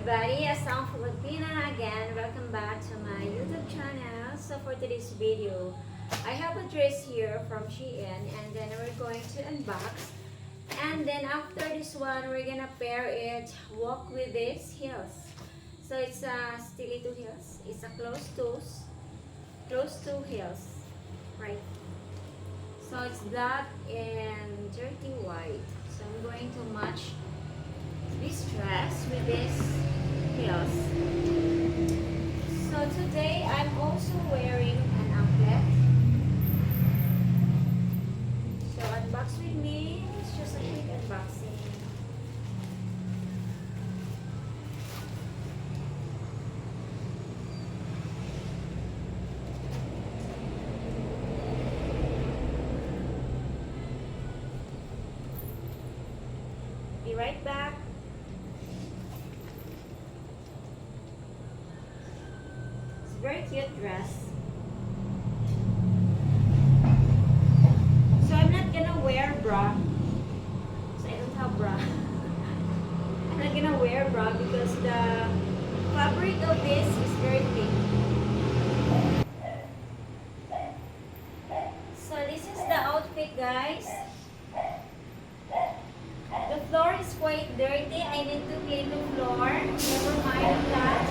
everybody, Asang Filipina again. Welcome back to my YouTube channel. So for today's video, I have a dress here from Shein and then we're going to unbox. And then after this one, we're gonna pair it, walk with this heels. So it's a stiletto heels. It's a closed toe heels, right? So it's black and dirty white. So I'm going to match this dress with this heels. So today I'm also wearing an anklet. So unbox with me. It's just a quick unboxing. Be right back. Very cute dress. So I'm not gonna wear bra. So I don't have bra. I'm not gonna wear bra because the fabric of this is very thick. So this is the outfit, guys. The floor is quite dirty. I need to clean the floor. Never mind that.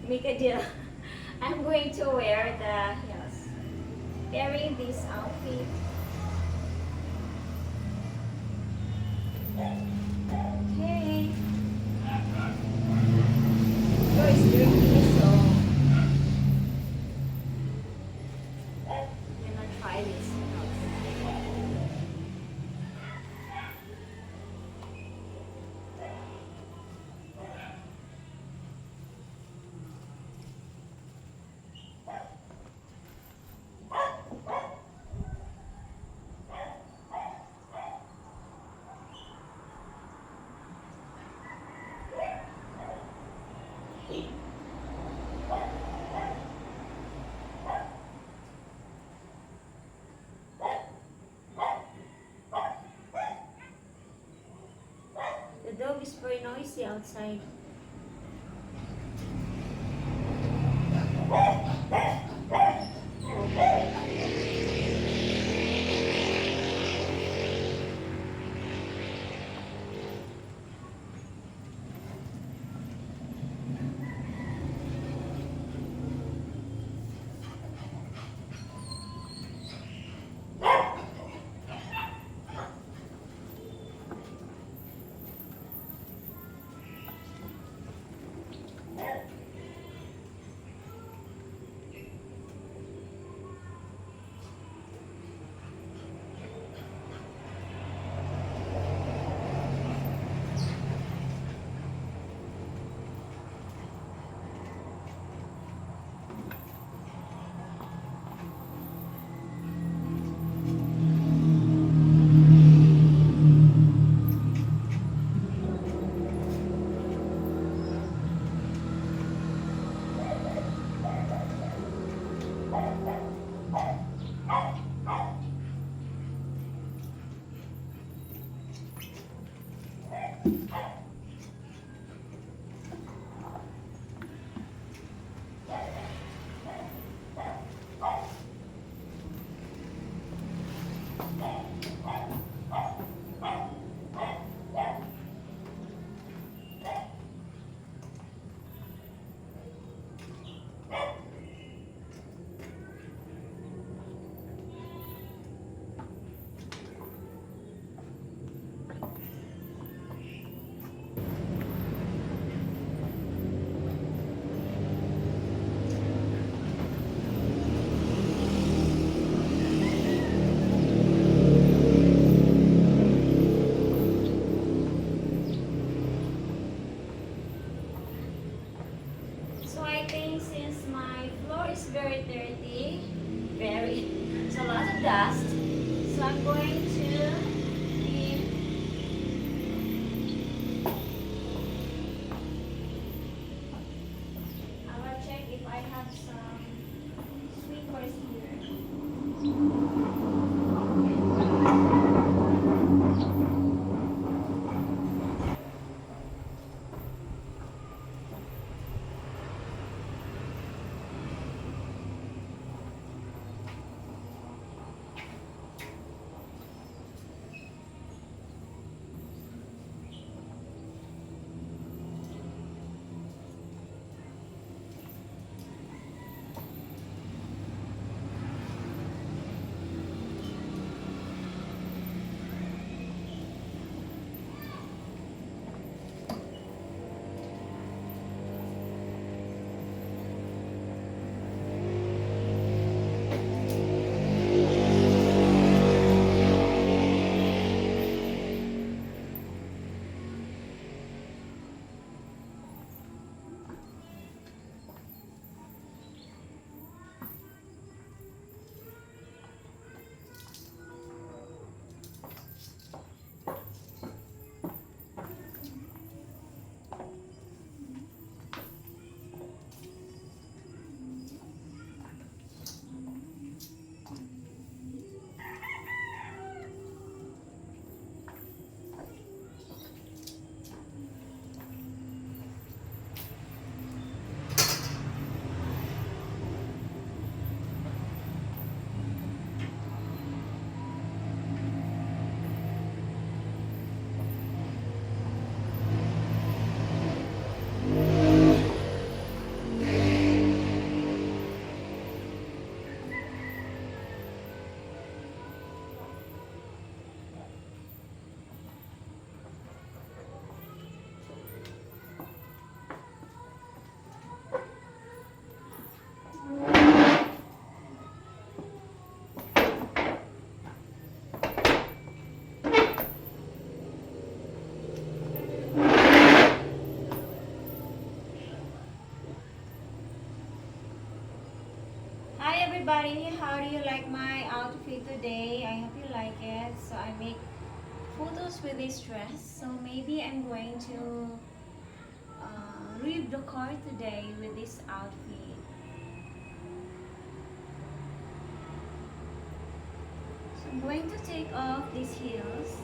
Make a deal. I'm going to wear the heels. Wearing this outfit. Okay. So it's dirty, so I'm gonna try this. The dog is very noisy outside. everybody, how do you like my outfit today? I hope you like it. So I make photos with this dress. So maybe I'm going to leave the car today with this outfit. So I'm going to take off these heels.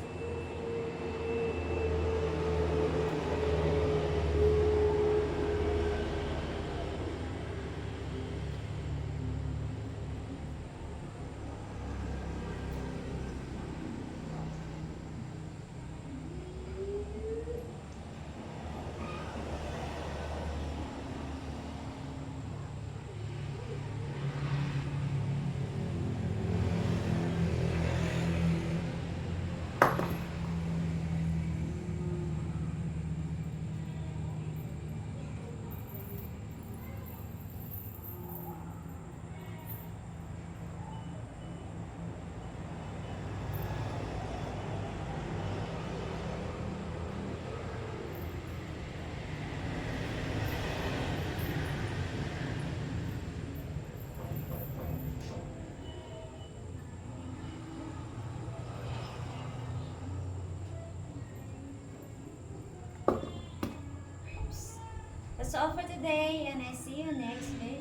That's all for today, and I see you next video.